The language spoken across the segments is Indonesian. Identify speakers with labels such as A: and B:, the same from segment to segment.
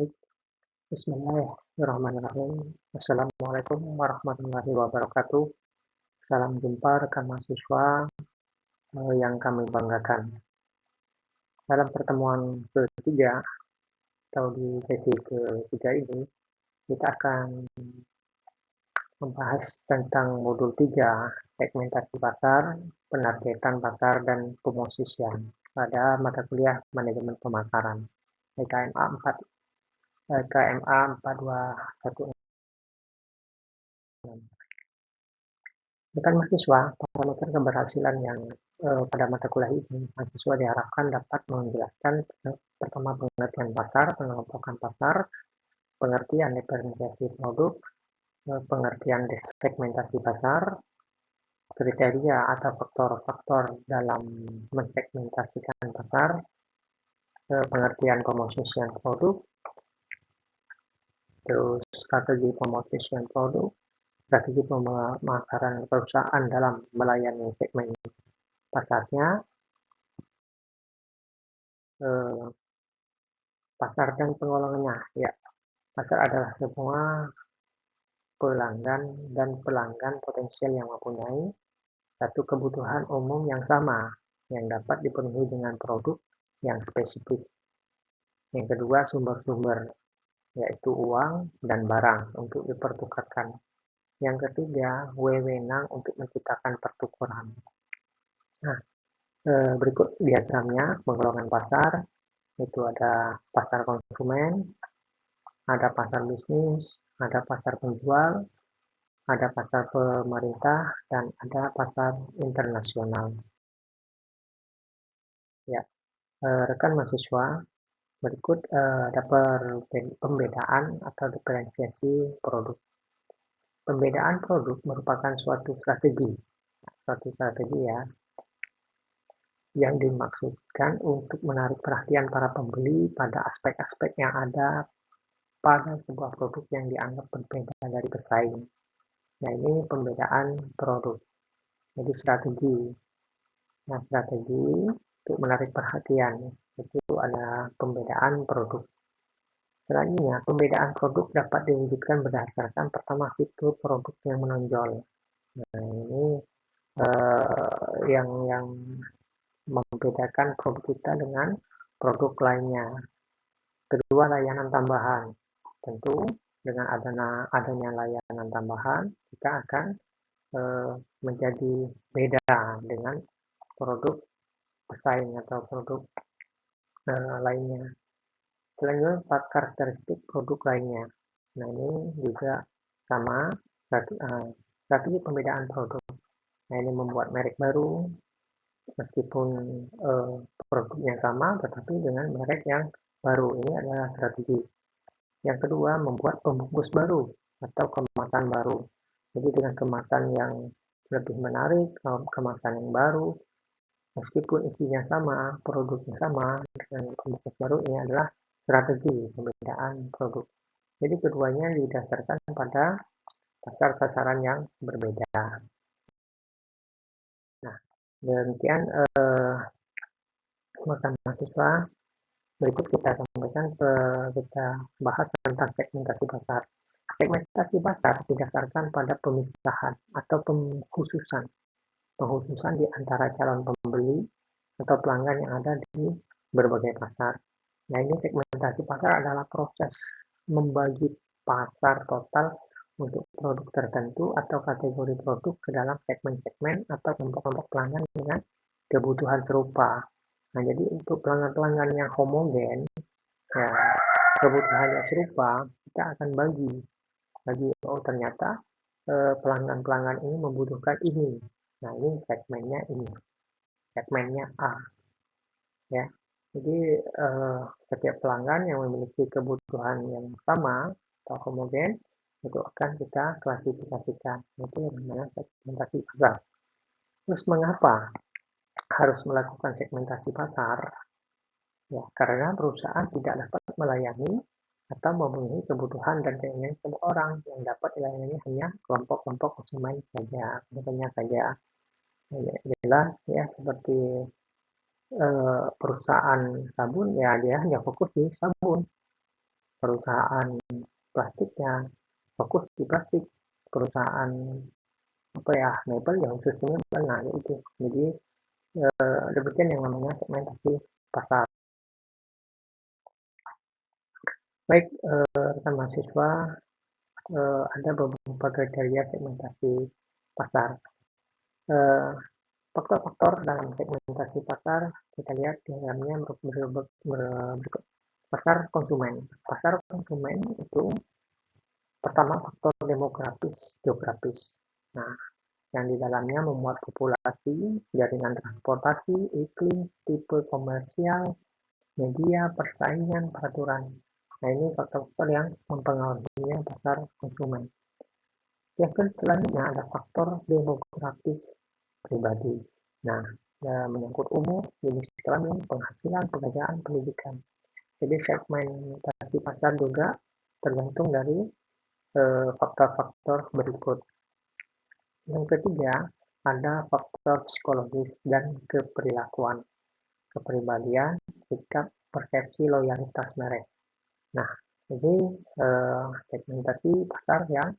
A: Baik, bismillahirrahmanirrahim. Assalamualaikum warahmatullahi wabarakatuh. Salam jumpa rekan mahasiswa yang kami banggakan. Dalam pertemuan ketiga atau di sesi ketiga ini, kita akan membahas tentang modul 3, segmentasi pasar, penargetan pasar, dan pemosisian pada mata kuliah manajemen pemasaran KMA 4216. Rekan mahasiswa, parameter keberhasilan yang pada mata kuliah ini, mahasiswa diharapkan dapat menjelaskan pertama pengertian pasar, pengelompokan pasar, pengertian diferensiasi produk, pengertian segmentasi pasar, kriteria atau faktor-faktor dalam mensegmentasikan pasar, pengertian pemosisian produk, terus strategi pemosisian produk, strategi pemasaran perusahaan dalam melayani segmen pasarnya, pasar dan penggolongannya. Ya, pasar adalah semua pelanggan dan pelanggan potensial yang mempunyai satu kebutuhan umum yang sama yang dapat dipenuhi dengan produk yang spesifik. Yang kedua, sumber-sumber, yaitu uang dan barang untuk dipertukarkan. Yang ketiga, wewenang untuk menciptakan pertukaran. Nah, berikut diagramnya penggolongan pasar. Itu ada pasar konsumen, ada pasar bisnis, ada pasar penjual, ada pasar pemerintah, dan ada pasar internasional. Ya, rekan mahasiswa, berikut ada pembedaan atau diferensiasi produk. Pembedaan produk merupakan suatu strategi ya, yang dimaksudkan untuk menarik perhatian para pembeli pada aspek-aspek yang ada pada sebuah produk yang dianggap berbeda dari pesaing. Nah, ini pembedaan produk. Jadi strategi. Nah, strategi untuk menarik perhatian itu ada pembedaan produk. Selanjutnya, pembedaan produk dapat diwujudkan berdasarkan pertama fitur produk yang menonjol. Nah, ini yang membedakan produk kita dengan produk lainnya. Kedua, layanan tambahan. Tentu dengan adanya layanan tambahan, kita akan menjadi beda dengan produk pesaing atau produk lainnya. Selanjutnya, karakteristik produk lainnya. Nah, ini juga sama strategi pembedaan produk. Nah, ini membuat merek baru meskipun produknya sama tetapi dengan merek yang baru. Ini adalah strategi. Yang kedua, membuat pembungkus baru atau kemasan baru. Jadi dengan kemasan yang lebih menarik, kemasan yang baru, meskipun isinya sama, produknya sama, dengan pembungkus baru, ini adalah strategi pembedaan produk. Jadi keduanya didasarkan pada pasar sasaran yang berbeda. Nah, demikian rekan mahasiswa. Berikut kita sampaikan kita bahas tentang segmentasi pasar. Segmentasi pasar didasarkan pada pemisahan atau pengkhususan di antara calon pembeli atau pelanggan yang ada di berbagai pasar. Nah, ini segmentasi pasar adalah proses membagi pasar total untuk produk tertentu atau kategori produk ke dalam segmen-segmen atau kelompok-kelompok pelanggan dengan kebutuhan serupa. Nah, jadi untuk pelanggan-pelanggan yang homogen, ya, kebutuhannya serupa, kita akan bagi, oh ternyata pelanggan-pelanggan ini membutuhkan ini. Nah, ini segmennya A. Ya, jadi setiap pelanggan yang memiliki kebutuhan yang sama atau homogen itu akan kita klasifikasikan. Itu yang namanya segmentasi pasar. Terus mengapa harus melakukan segmentasi pasar? Ya, karena perusahaan tidak dapat melayani atau memenuhi kebutuhan dan keinginan semua orang. Yang dapat dilayani hanya kelompok-kelompok konsumen saja, saja. Jelas ya, seperti perusahaan sabun, ya dia hanya fokus di sabun. perusahaan plastiknya fokus di plastik, perusahaan mebel ya khusus di mebel. Nah itu jadi demikian yang namanya segmentasi pasar. Baik, rekan mahasiswa, ada beberapa kriteria segmentasi pasar. Faktor-faktor dalam segmentasi pasar kita lihat di dalamnya berikut. Pasar konsumen. Pasar konsumen itu pertama faktor demografis, geografis. Nah, yang di dalamnya memuat populasi, jaringan transportasi, iklim, tipe komersial, media, persaingan, peraturan. Nah, ini faktor-faktor yang mempengaruhinya pasar konsumen. Yang selanjutnya ada faktor demografis pribadi. Nah, menyangkut umur, jenis kelamin, penghasilan, pekerjaan, pendidikan. Jadi segmentasi pasar juga tergantung dari faktor-faktor berikut. Yang ketiga, ada faktor psikologis dan keperilakuan, kepribadian, sikap, persepsi, loyalitas merek. Nah, jadi segmentasi pasar yang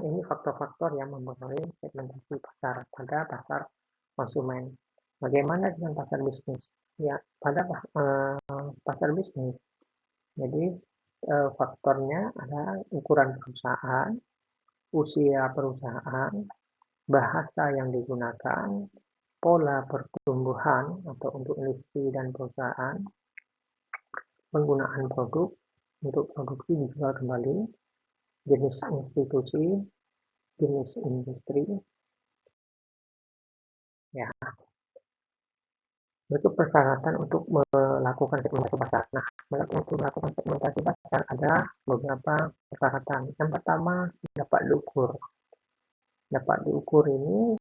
A: ini faktor-faktor yang mempengaruhi segmentasi pasar pada pasar konsumen. Bagaimana dengan pasar bisnis? Ya, pada pasar bisnis, jadi faktornya ada ukuran perusahaan, usia perusahaan, bahasa yang digunakan, pola pertumbuhan atau untuk industri dan perusahaan, penggunaan produk untuk produksi dijual kembali, jenis institusi, jenis industri, ya. Itu persyaratan untuk melakukan segmentasi pasar. Nah, untuk melakukan segmentasi pasar ada beberapa persyaratan. Yang pertama, dapat diukur. Dapat diukur ini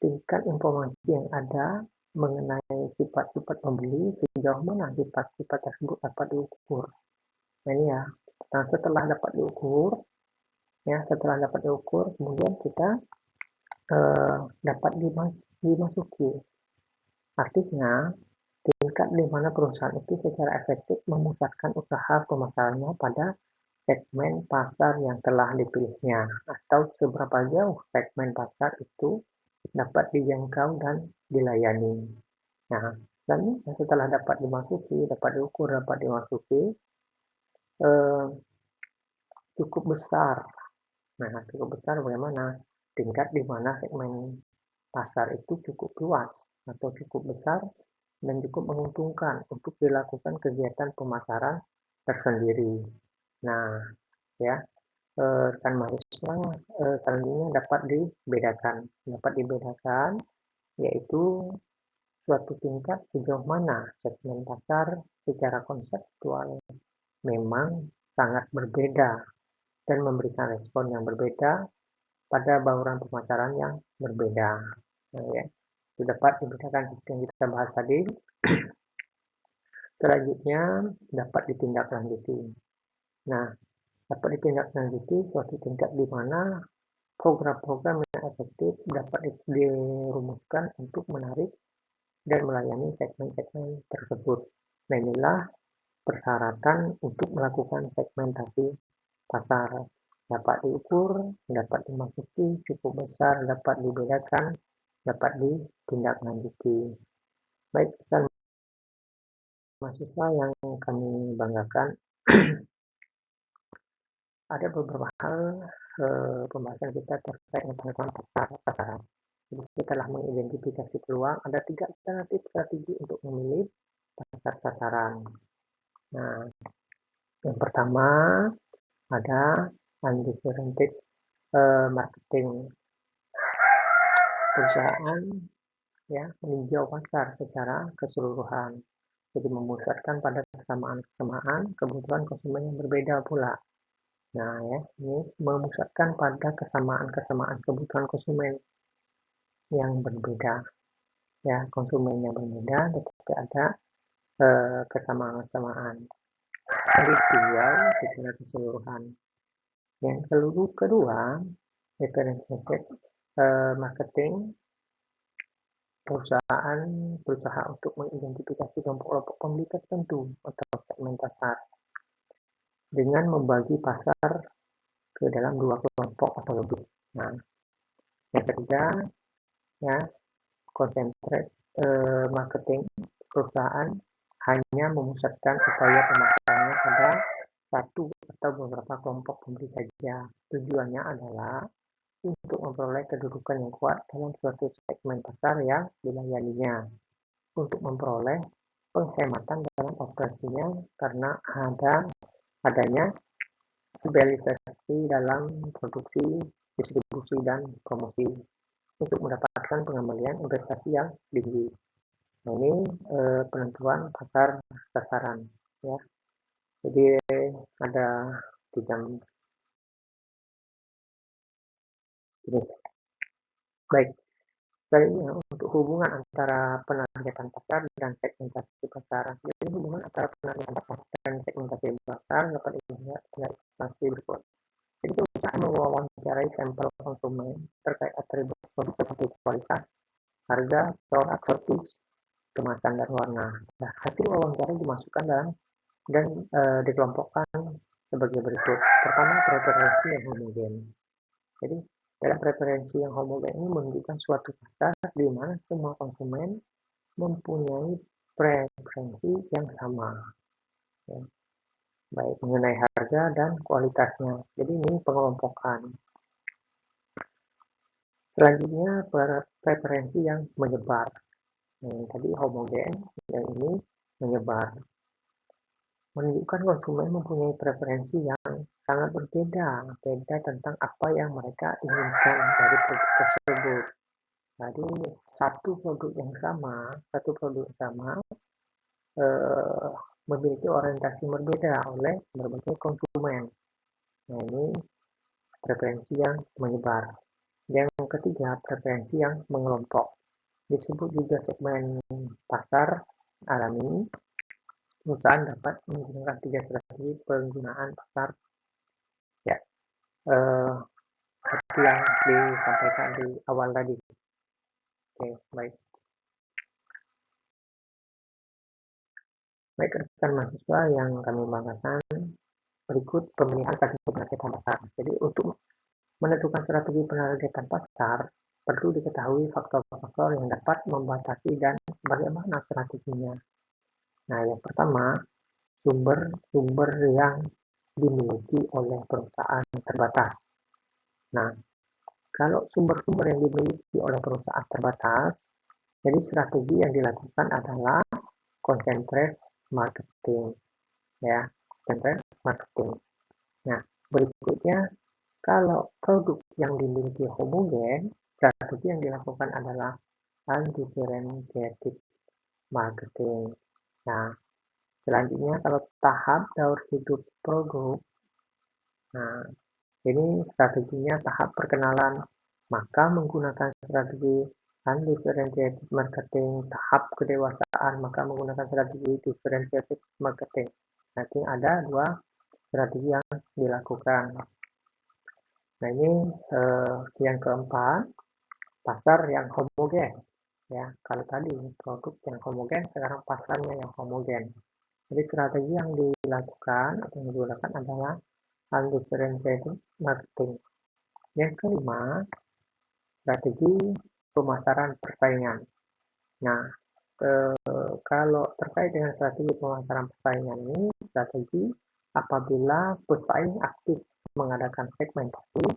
A: tingkat informasi yang ada mengenai sifat-sifat pembeli, sejauh mana sifat-sifat tersebut dapat diukur. Nah, ini ya. Nah, setelah dapat diukur, kemudian kita dapat dimasuki. Artinya, tingkat di mana perusahaan itu secara efektif memusatkan usaha pemasarannya pada segmen pasar yang telah dipilihnya, atau seberapa jauh segmen pasar itu dapat dijangkau dan dilayani. Nah, dan setelah dapat diukur, dapat dimasuki, cukup besar. Nah, cukup besar bagaimana? Tingkat di mana segmen pasar itu cukup luas atau cukup besar dan cukup menguntungkan untuk dilakukan kegiatan pemasaran tersendiri. Nah, ya, rekan mahasiswa selanjutnya dapat dibedakan, yaitu suatu tingkat sejauh mana segmen pasar secara konseptual memang sangat berbeda dan memberikan respon yang berbeda pada bauran pemasaran yang berbeda. Nah, ya, itu dapat dibedakan seperti yang kita bahas tadi. Selanjutnya dapat ditindaklanjuti. Nah, dapat ditindaklanjuti suatu tingkat di mana program-program yang efektif dapat dirumuskan untuk menarik dan melayani segmen-segmen tersebut. Nah, inilah persyaratan untuk melakukan segmentasi pasar. Dapat diukur, dapat dimasuki, cukup besar, dapat dibedakan, dapat ditindaklanjuti. Baik, dan mahasiswa yang kami banggakan, ada beberapa hal pembahasan kita terkait dengan pasar. Jadi kita telah mengidentifikasi peluang, ada 3 alternatif strategi untuk memilih pasar sasaran. Nah, yang pertama ada undifferentiated marketing. Perusahaan ya meninjau pasar secara keseluruhan. Jadi memusatkan pada kesamaan kebutuhan konsumen yang berbeda pula. Nah, ya, ini memusatkan pada kesamaan kebutuhan konsumen yang berbeda. Ya, konsumennya berbeda, tetapi ada kesamaan. Jadi ditinjau secara keseluruhan. Yang kedua, differentiated marketing. Perusahaan berusaha untuk mengidentifikasi kelompok pembeli tertentu atau segmen pasar. dengan membagi pasar ke dalam dua kelompok atau lebih. Nah, yang ketiga, ya, konsentrate marketing. Perusahaan hanya memusatkan upaya pemasarannya pada satu atau beberapa kelompok pembeli saja. Tujuannya adalah untuk memperoleh kedudukan yang kuat dalam suatu segmen pasar yang dilayaninya, untuk memperoleh penghematan dalam operasinya karena adanya stabilisasi dalam produksi, distribusi, dan promosi, untuk mendapatkan pengembalian investasi yang tinggi. Nah, ini penentuan pasar sasaran, ya. Jadi ada tiga jenis. Baik, selanjutnya untuk hubungan antara penargetan pasar dan segmentasi pasar. Jadi hubungan antara penargetan pasar dan segmentasi pasar dapat dilihat pada ilustrasi berikut. Jadi perusahaan mewawancarai sampel konsumen terkait atribut produk seperti kualitas, harga, produk, servis, kemasan, dan warna. Nah, hasil wawancara dimasukkan dalam dan dikelompokkan sebagai berikut. Pertama, preferensi yang homogen. Jadi dalam preferensi yang homogen ini menunjukkan suatu pasar di mana semua konsumen mempunyai preferensi yang sama, ya, baik mengenai harga dan kualitasnya. Jadi ini pengelompokan. Selanjutnya, preferensi yang menyebar. Tadi homogen, dan ini menyebar. Menunjukkan konsumen mempunyai preferensi yang sangat berbeda tentang apa yang mereka inginkan dari produk tersebut. Jadi satu produk yang sama memiliki orientasi berbeda oleh berbagai konsumen. Nah, ini preferensi yang menyebar. Yang ketiga, preferensi yang mengelompok. Disebut juga segmen pasar alami. Perusahaan dapat menggunakan 3 strategi penggunaan pasar, ya, seperti yang disampaikan di awal tadi. Oke, baik. Baik, rekan mahasiswa yang kami banggakan, berikut pemilihan strategi penargetan pasar. Jadi untuk menentukan strategi penargetan pasar, perlu diketahui faktor-faktor yang dapat membatasi dan bagaimana strateginya. Nah, yang pertama, sumber-sumber yang dimiliki oleh perusahaan terbatas. Nah, kalau sumber-sumber yang dimiliki oleh perusahaan terbatas, jadi strategi yang dilakukan adalah concentrate marketing, ya, concentrate marketing. Nah, berikutnya, kalau produk yang dimiliki homogen, strategi yang dilakukan adalah undifferentiated marketing. Nah, selanjutnya kalau tahap daur hidup produk, nah ini strateginya tahap perkenalan, maka menggunakan strategi undifferentiated marketing. Tahap kedewasaan, maka menggunakan strategi differentiated marketing. Nanti ada dua strategi yang dilakukan. Nah, ini yang keempat, pasar yang homogen. Ya, kalau tadi produk yang homogen, sekarang pasarnya yang homogen. Jadi strategi yang dilakukan atau yang digunakan adalah undifferentiated marketing. Yang kelima, strategi pemasaran persaingan. Nah, kalau terkait dengan strategi pemasaran persaingan ini, strategi apabila pesaing aktif mengadakan segmentasi,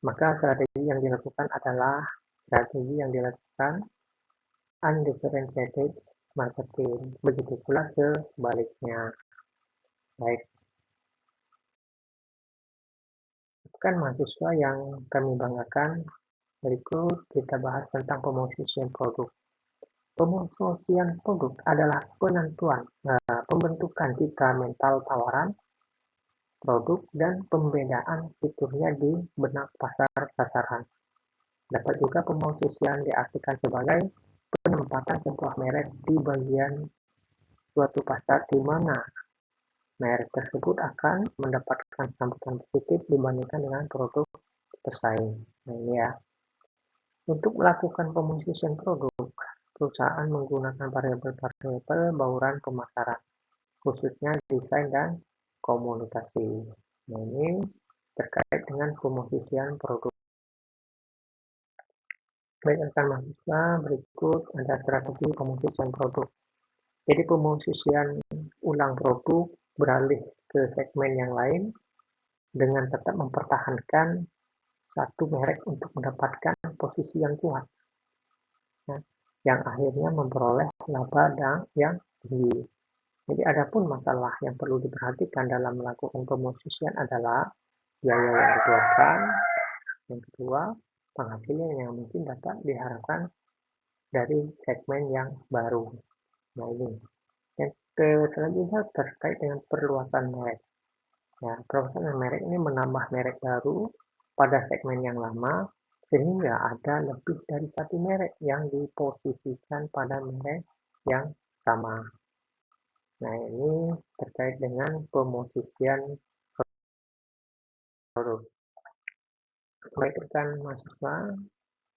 A: maka strategi yang dilakukan adalah strategi yang dilakukan undifferentiated marketing. Begitu pula sebaliknya. Baik, kan mahasiswa yang kami banggakan, berikut kita bahas tentang pemosisian produk. Pemosisian produk adalah penentuan pembentukan citra mental tawaran produk dan pembedaan fiturnya di benak pasar sasaran. Dapat juga pemosisian diartikan sebagai penempatan sebuah merek di bagian suatu pasar di mana merek tersebut akan mendapatkan sambutan positif dibandingkan dengan produk pesaing. Nah, ini ya. Untuk melakukan pemosisian produk, perusahaan menggunakan variabel-variabel bauran pemasaran, khususnya desain dan komunikasi. Nah, ini terkait dengan pemosisian produk. Baik rekan mahasiswa, berikut ada strategi pemosisian produk. Jadi pemosisian ulang produk beralih ke segmen yang lain dengan tetap mempertahankan satu merek untuk mendapatkan posisi yang kuat, ya, yang akhirnya memperoleh laba yang tinggi. Jadi adapun masalah yang perlu diperhatikan dalam melakukan pemosisian adalah biaya yang dikeluarkan, yang kedua penghasilan yang mungkin dapat diharapkan dari segmen yang baru. Nah ini. Yang selanjutnya terkait dengan perluasan merek. Ya, perluasan merek ini menambah merek baru pada segmen yang lama sehingga ada lebih dari satu merek yang diposisikan pada merek yang sama. Nah, ini terkait dengan pemosisian produk. Baik rekan mahasiswa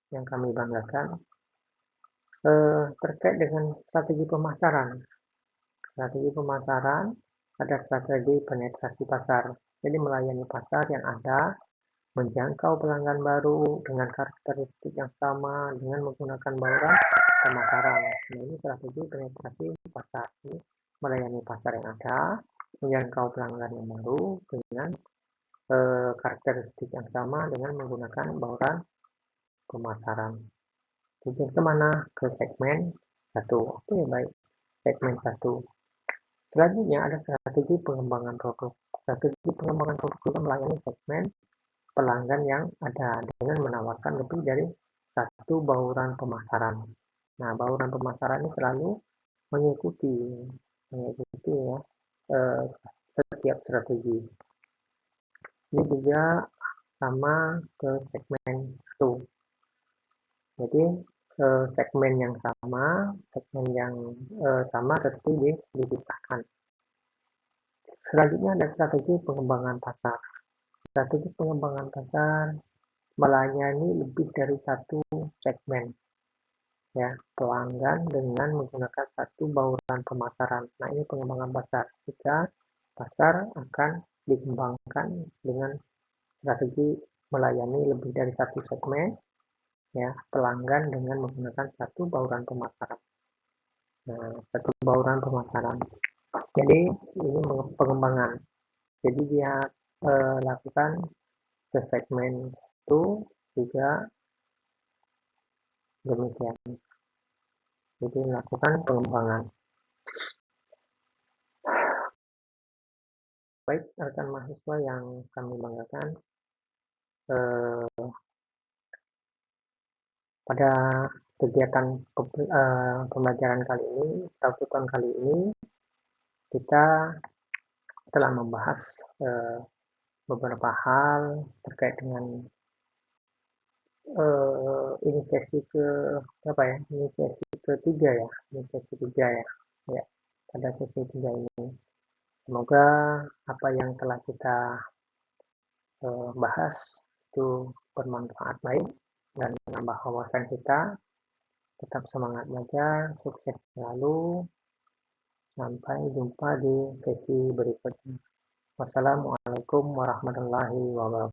A: yang kami banggakan, terkait dengan strategi pemasaran. Strategi pemasaran ada strategi penetrasi pasar. Jadi melayani pasar yang ada, menjangkau pelanggan baru dengan karakteristik yang sama dengan menggunakan bauran pemasaran. Nah, ini strategi penetrasi pasar. Ini melayani pasar yang ada, menjangkau pelanggan yang baru dengan karakteristik yang sama dengan menggunakan bauran pemasaran. Tujuan kemana? Ke segmen 1. Oke, baik. Segmen 1. Selanjutnya ada strategi pengembangan produk. Strategi pengembangan produk juga melayani segmen pelanggan yang ada dengan menawarkan lebih dari satu bauran pemasaran. Nah, bauran pemasaran ini selalu mengikuti ya setiap strategi. Ini juga sama ke segmen 1. Jadi segmen yang sama tetapi dipisahkan. Selanjutnya ada strategi pengembangan pasar. Strategi pengembangan pasar melayani lebih dari satu segmen, ya, pelanggan dengan menggunakan satu bauran pemasaran. Nah, ini pengembangan pasar. Jika pasar akan dikembangkan dengan strategi melayani lebih dari satu segmen, ya, pelanggan dengan menggunakan satu bauran pemasaran. Nah, satu bauran pemasaran. Jadi ini pengembangan. Jadi dia lakukan ke segmen itu juga demikian. Jadi melakukan pengembangan. Baik rekan mahasiswa yang kami banggakan, pada kegiatan pembelajaran kali ini atau tutorial kali ini kita telah membahas beberapa hal terkait dengan ini sesi ini sesi ketiga ya, ya pada sesi 3 ini. Semoga apa yang telah kita bahas itu bermanfaat baik dan menambah wawasan kita. Tetap semangat belajar, sukses selalu. Sampai jumpa di sesi berikutnya. Wassalamualaikum warahmatullahi wabarakatuh.